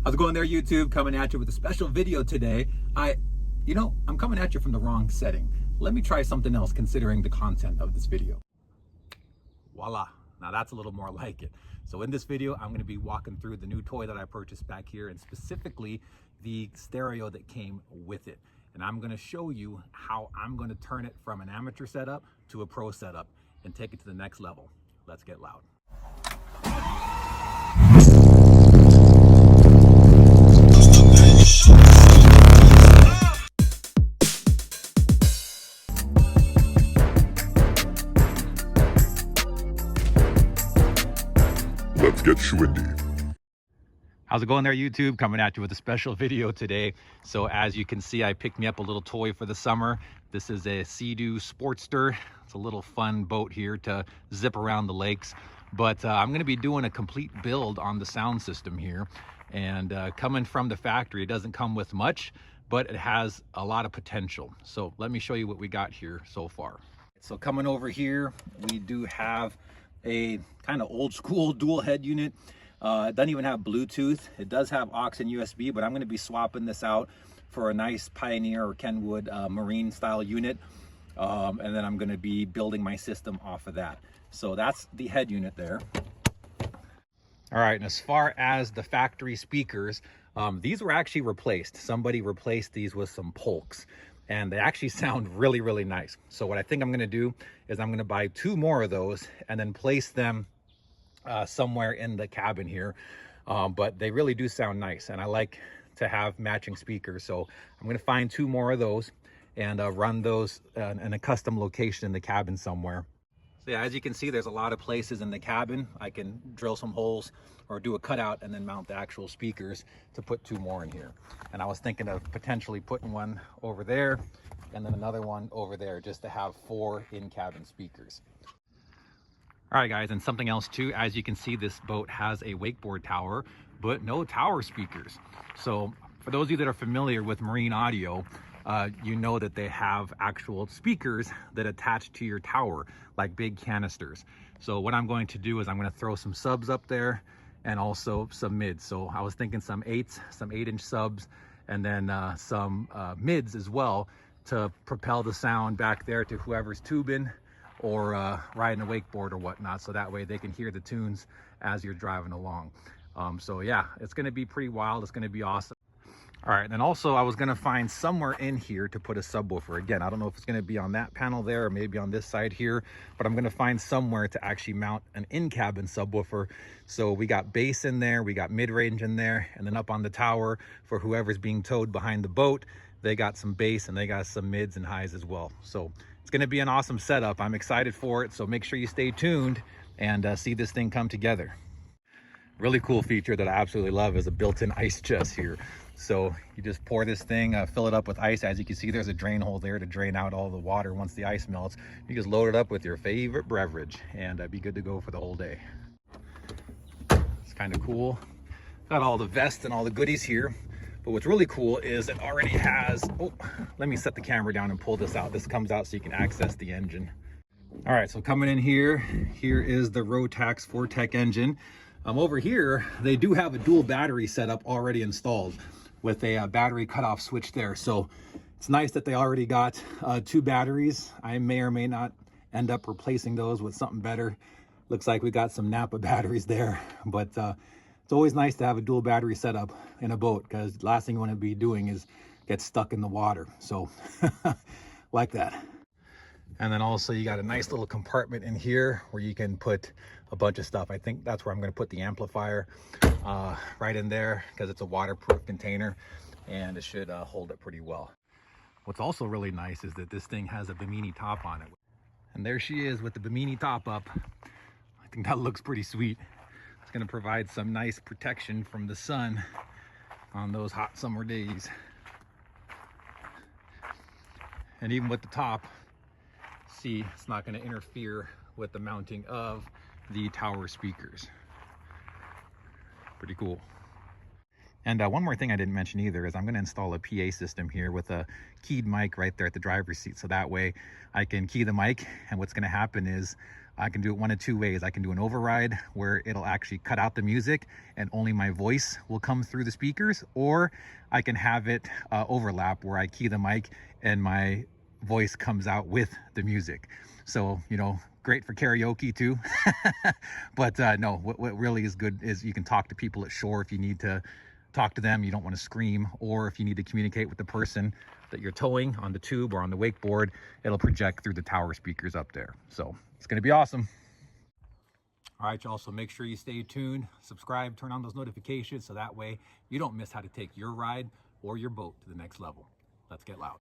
How's it going there, YouTube? Coming at you with a special video today. I'm coming at you from the wrong setting. Let me try something else considering the content of this video. Voila. Now that's a little more like it. So in this video, I'm going to be walking through the new toy that I purchased back here, and specifically the stereo that came with it. And I'm going to show you how I'm going to turn it from an amateur setup to a pro setup and take it to the next level. Let's get loud. Let's get schwindy. How's it going there, YouTube? Coming at you with a special video today. So as you can see, I picked me up a little toy for the summer. This is a Sea-Doo Sportster. It's a little fun boat here to zip around the lakes. But I'm going to be doing a complete build on the sound system here. And coming from the factory, it doesn't come with much, but it has a lot of potential. So let me show you what we got here so far. So coming over here, we do have a kind of old school dual head unit. It doesn't even have Bluetooth. It does have aux and USB, but I'm going to be swapping this out for a nice Pioneer or Kenwood marine style unit. And then I'm going to be building my system off of that. So that's the head unit there. All right, and as far as the factory speakers, these were actually replaced. Somebody replaced these with some Polks, and they actually sound really, really nice. So what I think I'm going to do is I'm going to buy 2 more of those and then place them somewhere in the cabin here. But they really do sound nice, and I like to have matching speakers. So I'm going to find 2 more of those and run those in a custom location in the cabin somewhere. So yeah, as you can see, there's a lot of places in the cabin. I can drill some holes or do a cutout and then mount the actual speakers to put 2 more in here. And I was thinking of potentially putting one over there and then another one over there, just to have 4 in-cabin speakers. All right, guys, and something else too, as you can see, this boat has a wakeboard tower, but no tower speakers. So for those of you that are familiar with marine audio, you know that they have actual speakers that attach to your tower, like big canisters. So what I'm going to do is I'm going to throw some subs up there and also some mids. So I was thinking some 8s, some 8-inch subs, and then some mids as well to propel the sound back there to whoever's tubing or riding a wakeboard or whatnot, so that way they can hear the tunes as you're driving along. So yeah, it's going to be pretty wild. It's going to be awesome. All right, and then also I was going to find somewhere in here to put a subwoofer. Again, I don't know if it's going to be on that panel there or maybe on this side here, but I'm going to find somewhere to actually mount an in-cabin subwoofer. So we got bass in there, we got mid-range in there, and then up on the tower for whoever's being towed behind the boat, they got some bass and they got some mids and highs as well. So it's going to be an awesome setup. I'm excited for it, so make sure you stay tuned and see this thing come together. Really cool feature that I absolutely love is a built-in ice chest here. So you just pour this thing, fill it up with ice. As you can see, there's a drain hole there to drain out all the water once the ice melts. You just load it up with your favorite beverage and be good to go for the whole day. It's kind of cool. Got all the vests and all the goodies here. But what's really cool is it already has, let me set the camera down and pull this out. This comes out so you can access the engine. All right, so coming in here is the Rotax 4Tech engine. Over here, they do have a dual battery setup already installed with a battery cutoff switch there. So it's nice that they already got 2 batteries. I may or may not end up replacing those with something better. Looks like we got some Napa batteries there, but it's always nice to have a dual battery setup in a boat, because the last thing you want to be doing is get stuck in the water. So like that. And then also you got a nice little compartment in here where you can put a bunch of stuff. I think that's where I'm going to put the amplifier right in there, because it's a waterproof container and it should hold it pretty well. What's also really nice is that this thing has a Bimini top on it. And there she is with the Bimini top up. I think that looks pretty sweet. It's going to provide some nice protection from the sun on those hot summer days. And even with the top, see, it's not going to interfere with the mounting of the tower speakers. Pretty cool. And one more thing I didn't mention either is I'm going to install a PA system here with a keyed mic right there at the driver's seat. So that way I can key the mic, and what's going to happen is I can do it one of two ways. I can do an override where it'll actually cut out the music and only my voice will come through the speakers, or I can have it overlap where I key the mic and my voice comes out with the music. So, you know, great for karaoke too. But no, what really is good is you can talk to people at shore if you need to talk to them, you don't want to scream, or if you need to communicate with the person that you're towing on the tube or on the wakeboard, it'll project through the tower speakers up there. So it's going to be awesome. All right, y'all, so make sure you stay tuned, subscribe, turn on those notifications so that way you don't miss how to take your ride or your boat to the next level. Let's get loud.